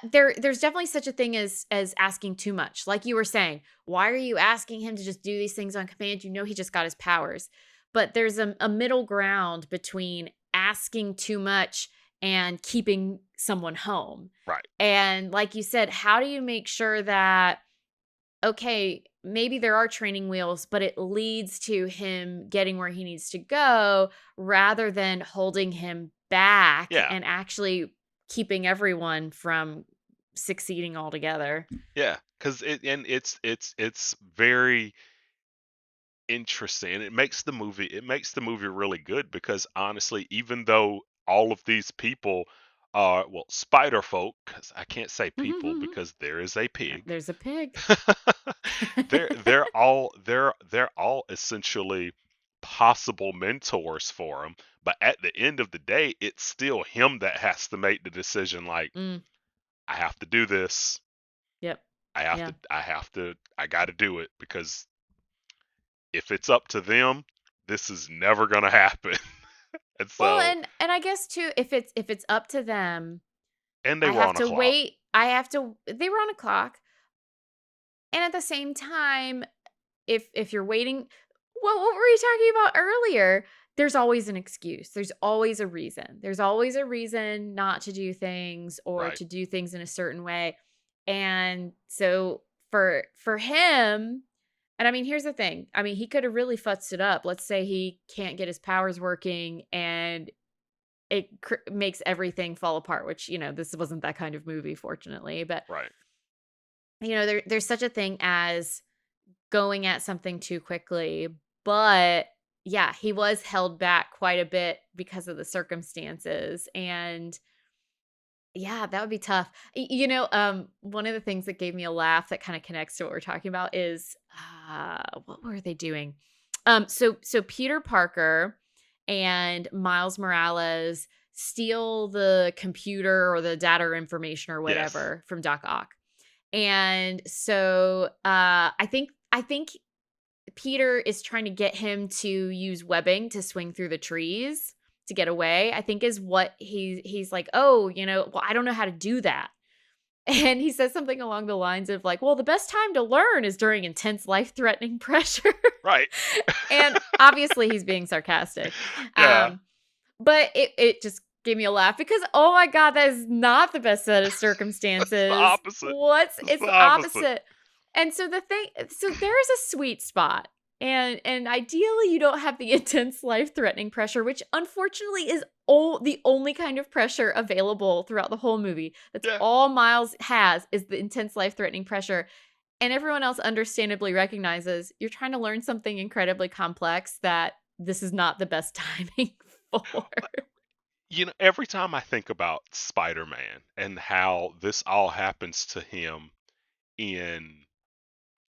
there's definitely such a thing as asking too much. Like you were saying, why are you asking him to just do these things on command? He just got his powers. But there's a middle ground between asking too much and keeping someone home. Right. And like you said, how do you make sure that, okay, maybe there are training wheels, but it leads to him getting where he needs to go rather than holding him back Yeah. and actually keeping everyone from succeeding altogether. Yeah. Because it's very interesting, and it makes the movie really good because honestly, even though all of these people are, well, spider folk, 'cause I can't say people because there is a pig. There's a pig. They're all essentially possible mentors for him, but at the end of the day, it's still him that has to make the decision. Like, Mm, I have to do this. yep. I have Yeah. to. I got to do it because if it's up to them, this is never gonna happen. And Well, so, and I guess too, if it's up to them, and they I were have on a to clock. wait. They were on a clock. And at the same time, if you're waiting, well, what were we talking about earlier? There's always an excuse. There's always a reason. There's always a reason not to do things or Right. to do things in a certain way. And so for him, and I mean, here's the thing. I mean, he could have really futzed it up. Let's say he can't get his powers working and it makes everything fall apart, which, this wasn't that kind of movie, fortunately. But, Right. there's such a thing as going at something too quickly, but yeah, he was held back quite a bit because of the circumstances, and yeah, that would be tough. One of the things that gave me a laugh that kind of connects to what we're talking about is what were they doing? So Peter Parker and Miles Morales steal the computer or the data or information or Yes. whatever from Doc Ock. And so I think Peter is trying to get him to use webbing to swing through the trees to get away. I think is what he's like, "Oh, well, I don't know how to do that." And he says something along the lines of like, "Well, the best time to learn is during intense life-threatening pressure." Right. And obviously he's being sarcastic. Yeah. But it just gave me a laugh because, oh my god, that is not the best set of It's the circumstances. opposite. What's It's It's the the opposite. opposite. And so there's a sweet spot. And ideally you don't have the intense life-threatening pressure, which unfortunately is the only kind of pressure available throughout the whole movie. That's Yeah. all Miles has is the intense life-threatening pressure. And everyone else understandably recognizes you're trying to learn something incredibly complex that this is not the best timing for. Every time I think about Spider-Man and how this all happens to him in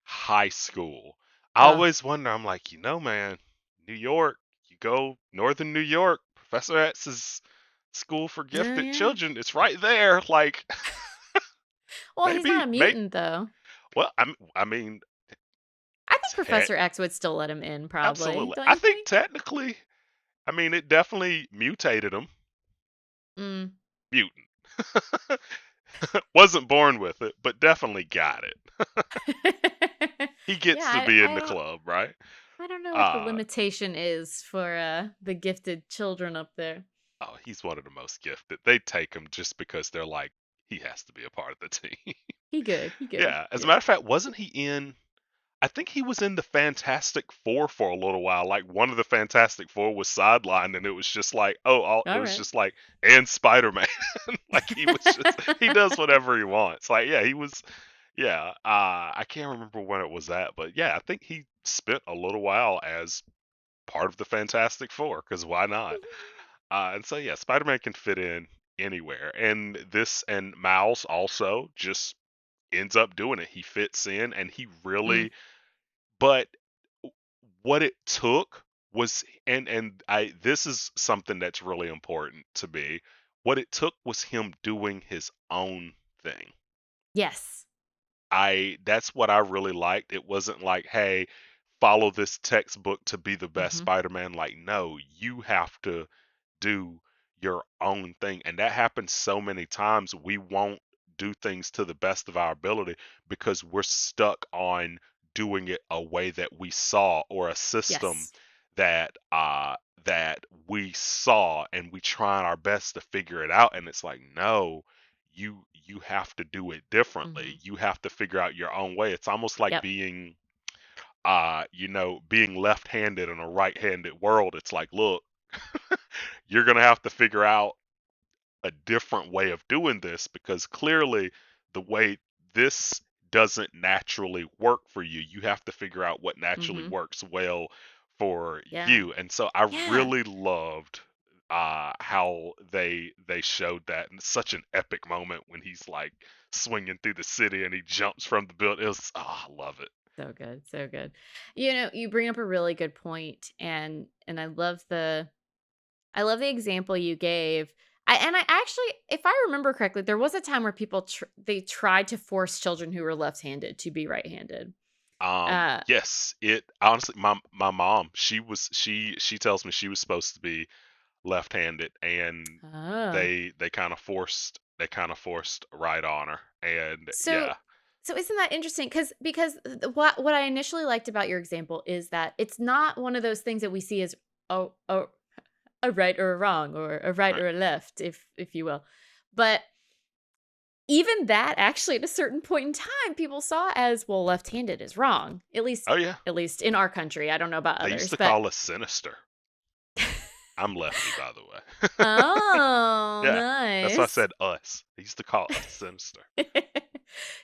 high school, I Ugh. always wonder, I'm like, man, New York, you go northern New York, Professor X's school for Oh, gifted yeah. children, it's right there. Like, Well, he's not maybe, a mutant, though. well, I mean, I think te- Professor X would still let him in, probably. absolutely. Don't I you think think? technically, I mean, it definitely mutated him. Mm. Mutant. Wasn't born with it, but definitely got it. He Yeah, gets to I, be in I the don't. club, right? I don't know what the Uh limitation is for the gifted children up there. oh, he's one of the most gifted. They take him just because they're like, he has to be a part of the team. He good. He good. Yeah. As a Yeah. matter of fact, wasn't he in? I think he was in the Fantastic Four for a little while. Like one of the Fantastic Four was sidelined, and it was just like, it All was right. just like, and Spider-Man. Like he was just, he does whatever he wants. Like, yeah, he was, yeah. I can't remember when it was at, but yeah, I think he spent a little while as part of the Fantastic Four, because why not? And so yeah, Spider-Man can fit in anywhere, and Miles also just ends up doing it. He fits in, and he Mm. really, but what it took was, and I this is something that's really important to me. What it took was him doing his own thing. Yes. I That's what I really liked. It wasn't like, hey, follow this textbook to be the best Hmm. Spider-Man. Like, no, you have to do your own thing. And that happens so many times. We won't do things to the best of our ability because we're stuck on doing it a way that we saw, or a system Yes. that we saw, and we trying our best to figure it out, and it's like, no, you have to do it Hmm. differently. You have to figure out your own way. It's almost like Yep. being left-handed in a right-handed world. It's like, look, you're going to have to figure out a different way of doing this, because clearly the way this doesn't naturally work for you. You have to figure out what naturally Hmm. works well for Yeah. you. And so I Yeah. really loved how they showed that, and it's such an epic moment when he's like swinging through the city and he jumps from the building. It was, I love it. So good. So good. You bring up a really good point, and I love the example you gave. I actually, if I remember correctly, there was a time where they tried to force children who were left-handed to be right-handed. Uh, Yes, it honestly, my mom, she tells me she was supposed to be left-handed, and oh. they kind of forced right on her, and So yeah. so isn't that interesting? Because what I initially liked about your example is that it's not one of those things that we see as a a right or a wrong, or a right Right. or a left, if you will. But even that, actually, at a certain point in time, people saw as, well, left-handed is wrong. Oh yeah, At least in our country. I don't know about they used others, to but call us sinister. I'm lefty, by the way. oh, Yeah, that's why I nice. said us. They used to call us sinister.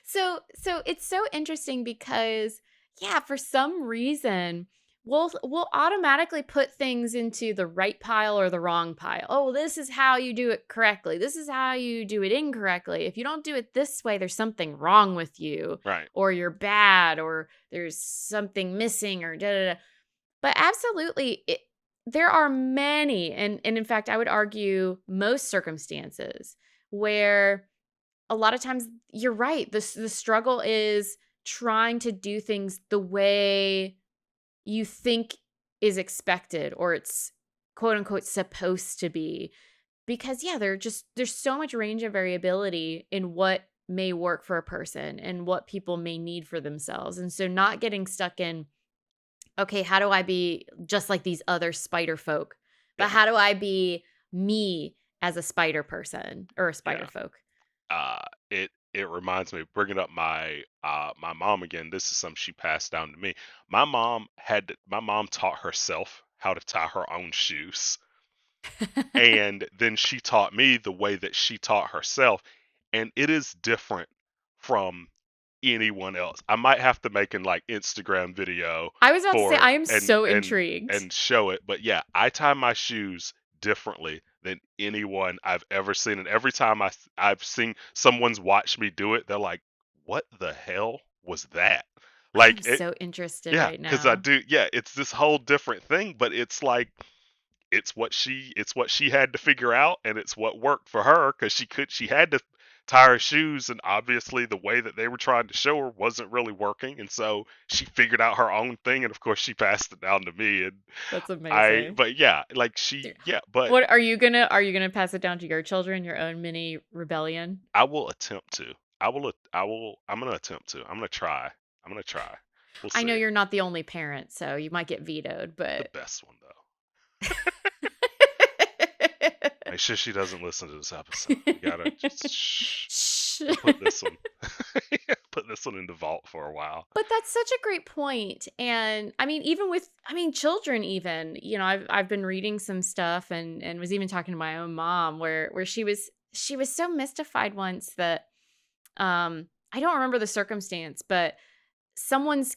So it's so interesting because yeah, for some reason, we'll automatically put things into the right pile or the wrong pile. Oh, this is how you do it correctly. This is how you do it incorrectly. If you don't do it this way, there's something wrong with you, Right. or you're bad, or there's something missing, or da da da. But absolutely, there are many, and in fact, I would argue most circumstances where a lot of times you're right. The struggle is trying to do things the way you think is expected or it's quote unquote supposed to be. Because yeah, there's so much range of variability in what may work for a person and what people may need for themselves. And so not getting stuck in, okay, how do I be just like these other spider folk? But Yeah. how do I be me as a spider person or a spider Yeah. folk? It reminds me, bringing up my mom again. This is something she passed down to me. My mom taught herself how to tie her own shoes, and then she taught me the way that she taught herself, and it is different from anyone else. I might have to make an like Instagram video I was about to say, for I am and so and intrigued. and show it, but yeah, I tie my shoes differently than anyone I've ever seen, and every time I've seen someone's watch me do it, they're like, "What the hell was that?" I am Like it, so interested yeah, right because I now. do, yeah, it's this whole different thing, but it's like it's what she had to figure out, and it's what worked for her because she had to tie her shoes, and obviously the way that they were trying to show her wasn't really working, and so she figured out her own thing, and of course she passed it down to me, and That's I amazing. but yeah, like Yeah. but What are you gonna pass it down to your children, your own mini rebellion? I will attempt to. I'm gonna attempt to. I'm gonna try. I'm gonna try. We'll I know see. you're not the only parent, so you might get vetoed, The but best one though. Make sure she doesn't listen to this episode. We gotta just shh. Shh. We'll put this one put this one in the vault for a while. But that's such a great point, and I mean, even with children even, I've been reading some stuff and was even talking to my own mom where she was so mystified once that, I don't remember the circumstance, but someone's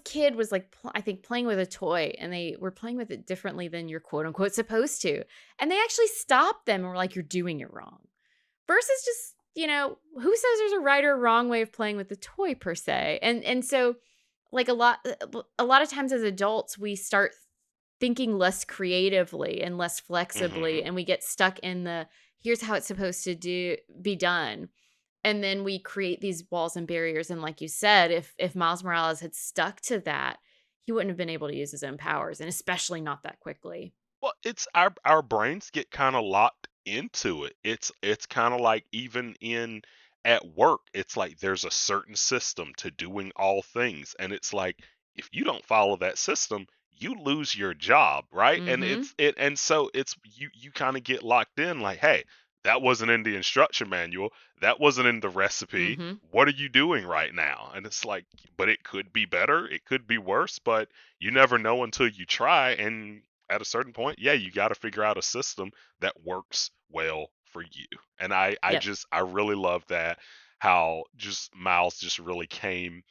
kid was like, I think playing with a toy, and they were playing with it differently than you're quote unquote supposed to, and they actually stopped them and were like, "You're doing it wrong." Versus just, who says there's a right or wrong way of playing with the toy per se? And so like a lot of times as adults we start thinking less creatively and less Hmm. flexibly, and we get stuck in the here's how it's supposed to be done. And then we create these walls and barriers, and like you said, if Miles Morales had stuck to that, he wouldn't have been able to use his own powers, and especially not that quickly. Well, it's our brains get kind of locked into it. It's kind of like even in at work, it's like there's a certain system to doing all things, and it's like if you don't follow that system, you lose your job, right? And Mhm. and so it's you kind of get locked in like, hey, that wasn't in the instruction manual, that wasn't in the recipe. Mhm. What are you doing right now? And it's like, but it could be better, it could be worse, but you never know until you try. And at a certain point, yeah, you got to figure out a system that works well for you. And Yep. I really love that how just Miles just really came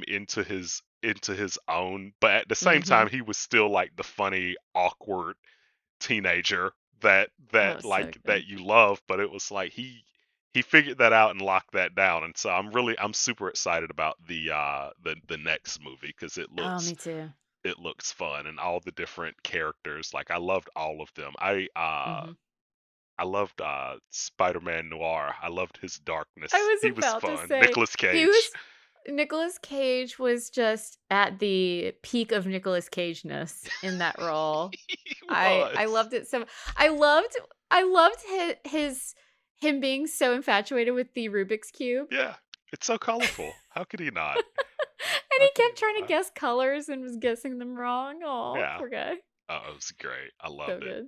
into his own, but at the same time Mhm. he was still like the funny, awkward teenager Oh, so that good. you love, but it was like he figured that out and locked that down. And so I'm super excited about the next movie because Oh, me too. it looks fun and all the different characters. Like I loved all of them. Mhm. I loved Spider-Man Noir. I loved his I darkness. He was was about to fun. say Nicolas he Cage. was Nicolas Cage was just at the peak of Nicolas Cage-ness in that role. He I was. loved it so I loved him being so infatuated with the Rubik's Cube. Yeah. It's so colorful. How could he not? And How he could he kept trying to not? guess colors and was guessing them wrong. Oh, Yeah. poor guy. Oh, it was great. I So loved it.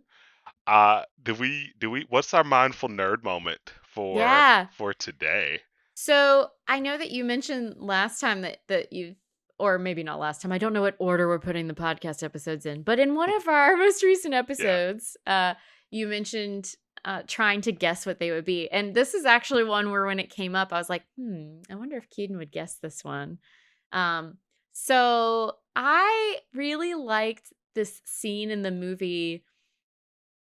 good. What's our mindful nerd moment Yeah. for today? So I know that you mentioned last time that you, or maybe not last time. I don't know what order we're putting the podcast episodes in, but in one of our most recent Yeah. episodes, you mentioned trying to guess what they would be, and this is actually one where when it came up, I was like, I wonder if Keaton would guess this one. Um, so I really liked this scene in the movie.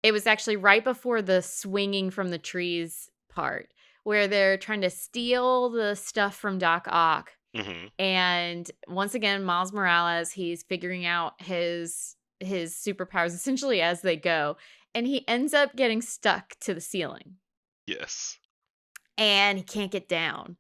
It was actually right before the swinging from the trees part, where they're trying to steal the stuff from Doc Ock. Hmm. And once again, Miles Morales, he's figuring out his superpowers essentially as they go, and he ends up getting stuck to the ceiling, Yes. and he can't get down.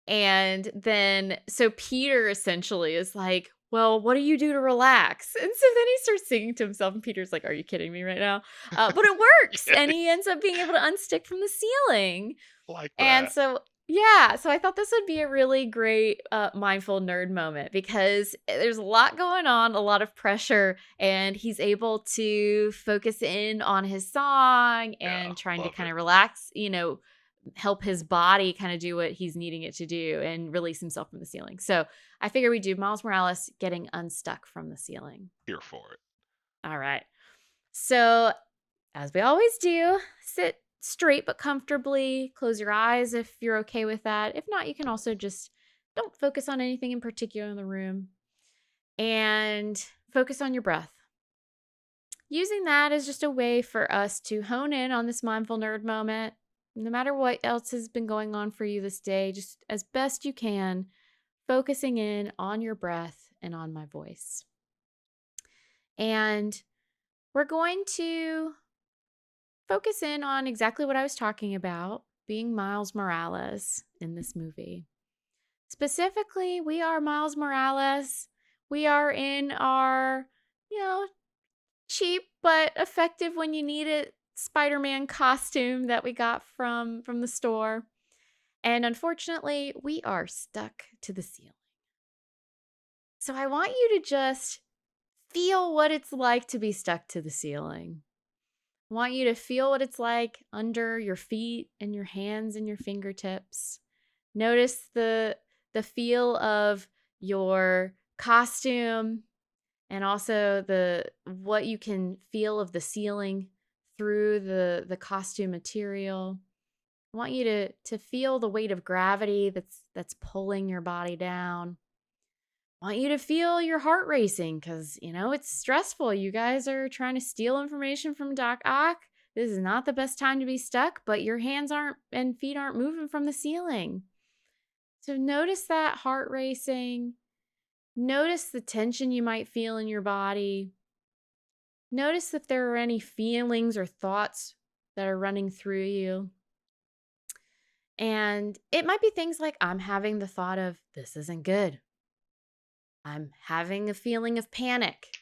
And then so Peter essentially is like, "Well, what do you do to relax?" And so then he starts singing to himself, and Peter's like, "Are you kidding me right now?" But it works, Yeah, and he ends up being able to unstick from the ceiling. like And that. so yeah, so I thought this would be a really great, mindful nerd moment because there's a lot going on, a lot of pressure, and he's able to focus in on his song Yeah, and trying to love it. kinda relax, help his body kinda do what he's needing it to do and release himself from the ceiling. So, I figure we do Miles Morales getting unstuck from the ceiling. Here for it. Alright. So, as we always do, sit straight but comfortably. Close your eyes if you're okay with that. If not, you can also just don't focus on anything in particular in the room and focus on your breath. Using that as just a way for us to hone in on this mindful nerd moment. No matter what else has been going on for you this day, just as best you can, focusing in on your breath and on my voice. And we're going to focus in on exactly what I was talking about, being Miles Morales in this movie. Specifically, we are Miles Morales. We are in our, you know, cheap but effective when you need it Spider-Man costume that we got from the store. And unfortunately, we are stuck to the ceiling. So I want you to just feel what it's like to be stuck to the ceiling. I want you to feel what it's like under your feet and your hands and your fingertips. Notice the feel of your costume and also the what you can feel of the ceiling through the costume material. I want you to feel the weight of gravity that's pulling your body down. Want you to feel your heart racing because, it's stressful. You guys are trying to steal information from Doc Ock. This is not the best time to be stuck, but your hands aren't and feet aren't moving from the ceiling. So notice that heart racing. Notice the tension you might feel in your body. Notice if there are any feelings or thoughts that are running through you. And it might be things like, I'm having the thought of, this isn't good. I'm having a feeling of panic.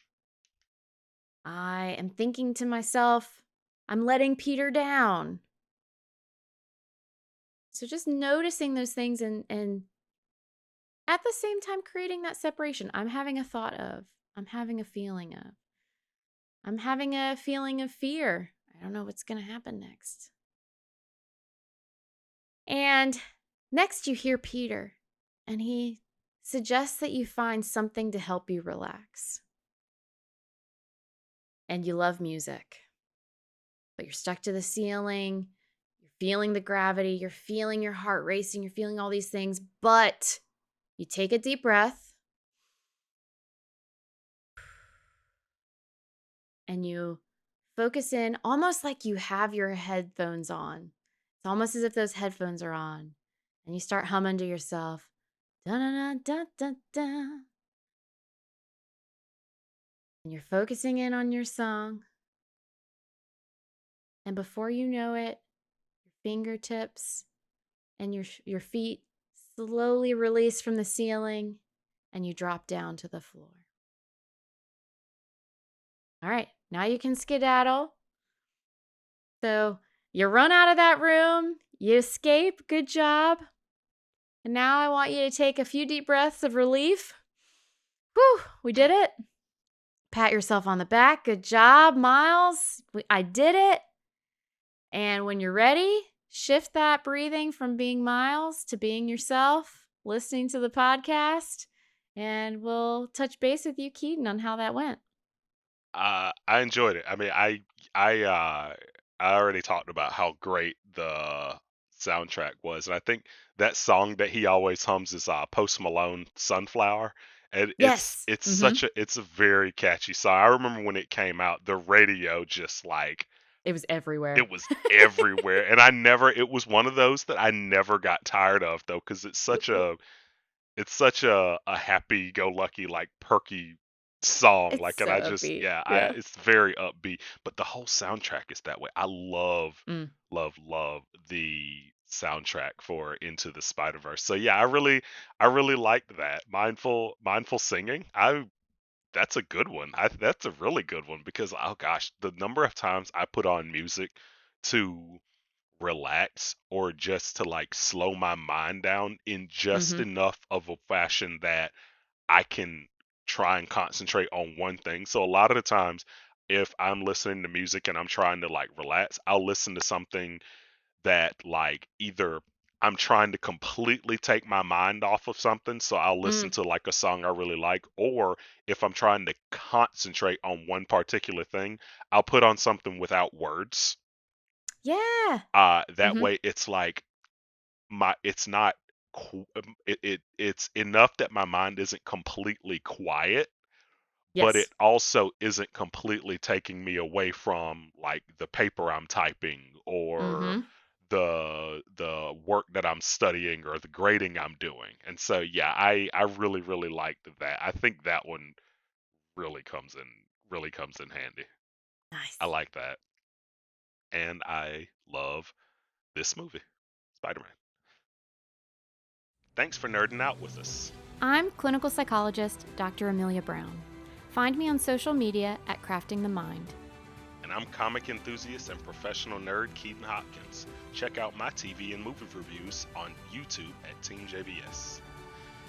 I am thinking to myself, I'm letting Peter down. So just noticing those things and at the same time creating that separation. I'm having a thought of, I'm having a feeling of, I'm having a feeling of fear. I don't know what's going to happen next. And next you hear Peter, and he suggests that you find something to help you relax. And you love music, but you're stuck to the ceiling. You're feeling the gravity. You're feeling your heart racing. You're feeling all these things, but you take a deep breath and you focus in almost like you have your headphones on. It's almost as if those headphones are on. And you start humming to yourself. Da da da da da. And you're focusing in on your song. And before you know it, your fingertips and your feet slowly release from the ceiling and you drop down to the floor. All right, now you can skedaddle. So you run out of that room, you escape, good job. And now I want you to take a few deep breaths of relief. Whew, we did it. Pat yourself on the back. Good job, Miles. I did it. And when you're ready, shift that breathing from being Miles to being yourself, listening to the podcast, and we'll touch base with you, Keaton, on how that went. I enjoyed it. I mean, I already talked about how great the soundtrack was. And I think that song that he always hums is Post Malone Sunflower. And Yes. it's a very catchy song. I remember when it came out, the radio just like It was everywhere. it was everywhere. And it was one of those that I never got tired of though, because it's such a happy go lucky, like perky song. It's Like, and so I just, upbeat. yeah, Yeah. it's very upbeat, but the whole soundtrack is that way. I love, Mm. love the soundtrack for Into the Spider-Verse. So yeah, I really liked that. Mindful singing. That's a good one. That's a really good one because, oh gosh, the number of times I put on music to relax or just to like slow my mind down in just Mhm. enough of a fashion that I can try and concentrate on one thing. So a lot of the times if I'm listening to music and I'm trying to like relax, I'll listen to something that like either I'm trying to completely take my mind off of something, so I'll listen Mm. to like a song I really like, or if I'm trying to concentrate on one particular thing, I'll put on something without words. Yeah. That Mhm. way it's like it's not it's enough that my mind isn't completely quiet, but it Yes. also isn't completely taking me away from like the paper I'm typing or Mhm. the work that I'm studying or the grading I'm doing. And so yeah, I really liked that. I think that one really comes in handy. I Nice. like that. And I love this movie, Spider-Man. Thanks for nerding out with us. I'm clinical psychologist Dr. Amelia Brown. Find me on social media at Crafting the Mind. And I'm comic enthusiast and professional nerd Keaton Hopkins. Check out my TV and movie reviews on YouTube at Team JBS.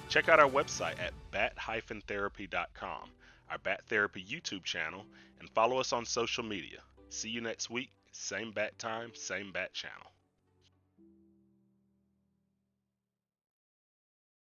Check out our website at bat-therapy.com, our Bat Therapy YouTube channel, and follow us on social media. See you next week, same bat time, same bat channel.